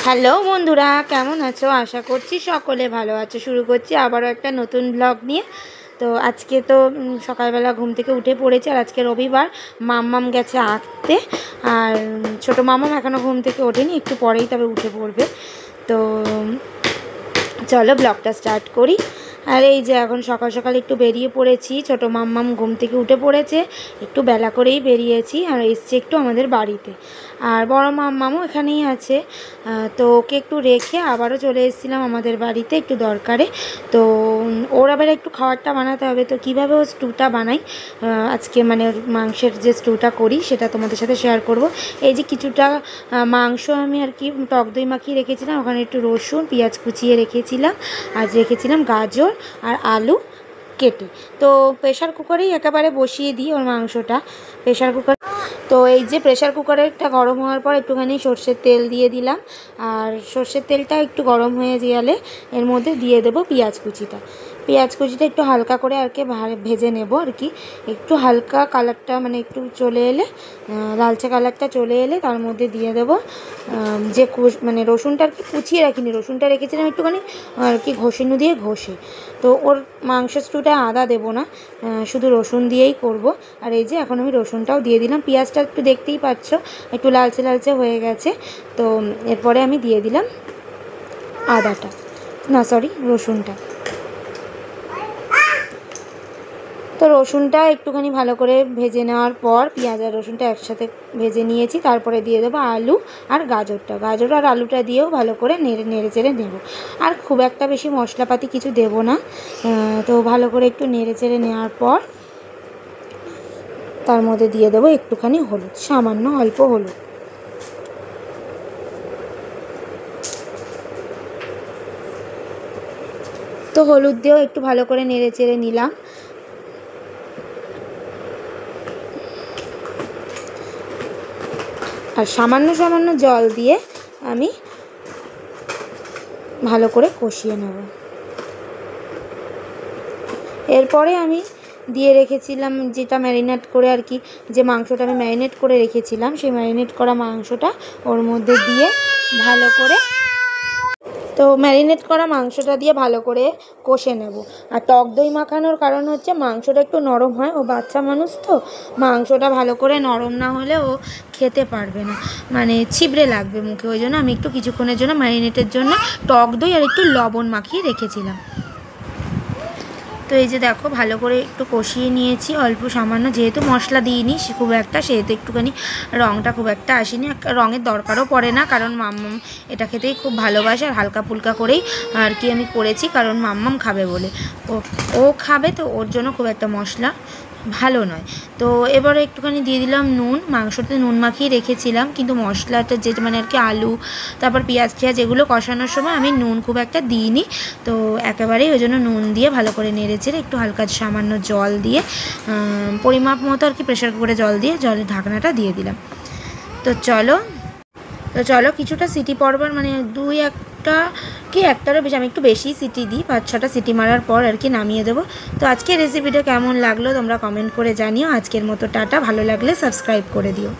Hello বন্ধুরা, কেমন আছো? আশা করছি সকলে ভালো আছো। শুরু করছি আবারও একটা নতুন ব্লগ নিয়ে। তো আজকে তো সকালবেলা ঘুম থেকে উঠে পড়েছে, আর আজকে রবিবার। মাম্মাম গেছে আঁকতে, আর ছোটো মাম্মাম এখনও ঘুম থেকে ওঠেনি, একটু পরেই তবে উঠে পড়বে। তো চলো ব্লগটা স্টার্ট করি। আর এই যে এখন সকাল সকাল একটু বেরিয়ে পড়েছি। ছোটো মাম্মাম ঘুম থেকে উঠে পড়েছে, একটু বেলা করেই বেরিয়েছি, আর এসছে একটু আমাদের বাড়িতে। আর বড় মাম্মামও এখানেই আছে। তো ওকে একটু রেখে আবারও চলে এসেছিলাম আমাদের বাড়িতে একটু দরকারে। তো ওর আবার একটু খাবারটা বানাতে হবে। তো কীভাবে ও স্টুটা বানাই আজকে, মানে মাংসের যে স্টুটা করি সেটা তোমাদের সাথে শেয়ার করব। এই যে কিছুটা মাংস আমি আর কি টক দই মাখিয়ে রেখেছিলাম, ওখানে একটু রসুন পেঁয়াজ কুচিয়ে রেখেছিলাম, আর রেখেছিলাম গাজর আর আলু কেটে। তো প্রেশার কুকারেই একেবারে বসিয়ে দিই ওর মাংসটা, প্রেশার কুকার। তো এই যে প্রেশার কুকারটা গরম হওয়ার পর একটুখানি সর্ষের তেল দিয়ে দিলাম, আর সর্ষের তেলটা একটু গরম হয়ে গেলে এর মধ্যে দিয়ে দেবো পেঁয়াজ কুচিটা। পেঁয়াজ কুচিটা একটু হালকা করে আর কি ভেজে নেব আর কি। একটু হালকা কালারটা মানে একটু চলে এলে, লালচে কালারটা চলে এলে তার মধ্যে দিয়ে দেবো যে মানে রসুনটা আর কি কুচিয়ে রাখিনি, রসুনটা রেখেছিলাম একটুখানি আর কি ঘষিনু দিয়ে ঘষে। তো ওর মাংস স্টুটা আদা দেবো না, শুধু রসুন দিয়েই করব। আর এই যে এখন আমি রসুনটাও দিয়ে দিলাম, পেঁয়াজটা একটু দেখতেই পাচ্ছ একটু লালচে লালচে হয়ে গেছে। তো এরপরে আমি দিয়ে দিলাম রসুনটা। তো রসুনটা একটুখানি ভালো করে ভেজে নেওয়ার পর, পেঁয়াজ আর রসুনটা একসাথে ভেজে নিয়েছি, তারপরে দিয়ে দেবো আলু আর গাজর আর আলুটা দিয়েও ভালো করে নেড়ে চেড়ে নেব। আর খুব একটা বেশি মশলাপাতি কিছু দেব না। তো ভালো করে একটু নেড়ে চেড়ে নেওয়ার পর তার মধ্যে দিয়ে দেবো একটুখানি হলুদ, সামান্য অল্প হলুদ। তো হলুদ দিয়েও একটু ভালো করে নেড়ে চেড়ে নিলাম। আর সামান্য জল দিয়ে আমি ভালো করে কষিয়ে নেব। এরপরে আমি দিয়ে রেখেছিলাম যেটা ম্যারিনেট করে আর কি, যে মাংসটা আমি ম্যারিনেট করে রেখেছিলাম, সেই ম্যারিনেট করা মাংসটা ওর মধ্যে দিয়ে ভালো করে, তো ম্যারিনেট করা মাংসটা দিয়ে ভালো করে কষে নেব। আর টক দই মাখানোর কারণ হচ্ছে মাংসটা একটু নরম হয়, ও বাচ্চা মানুষ তো মাংসটা ভালো করে নরম না হলে ও খেতে পারবে না, মানে ছিবড়ে লাগবে মুখে। ওই জন্য আমি একটু কিছুক্ষণের জন্য ম্যারিনেটের জন্য টক দই আর একটু লবণ মাখিয়ে রেখেছিলাম। তো এই যে দেখো ভালো করে একটু কষিয়ে নিয়েছি অল্প সামান্য, যেহেতু মশলা দিইনি খুব একটা, সেহেতু একটুখানি রঙটা খুব একটা আসেনি। রঙের দরকারও পড়ে না, কারণ মাম্মাম এটা খেতেই খুব ভালোবাসে, আর হালকা ফুলকা করেই আর কি আমি করেছি, কারণ মাম্মাম খাবে বলে। ও খাবে, তো ওর জন্য খুব একটা মশলা ভালো নয়। তো এবারে একটুখানি দিয়ে দিলাম নুন, মাংসতে নুন মাখিয়ে রেখেছিলাম, কিন্তু মশলাটা যে মানে আর কি আলু তারপর পেঁয়াজ এগুলো কষানোর সময় আমি নুন খুব একটা দিইনি। তো একেবারেই ওই জন্য নুন দিয়ে ভালো করে নেড়েচেড়ে একটু হালকা সামান্য জল দিয়ে পরিমাপ মতো আর কি প্রেশার কুকারে জল দিয়ে জলের ঢাকনাটা দিয়ে দিলাম। তো চলো কিছুটা সিটি পড়বার, মানে একটারও বেশি, আমি একটু বেশি সিটি দিই, 5-6টা সিটি মারার পর আর কি নামিয়ে দেবো। তো আজকের রেসিপিটা কেমন লাগলো তোমরা কমেন্ট করে জানিও। আজকের মতো টাটা, ভালো লাগলে সাবস্ক্রাইব করে দিও।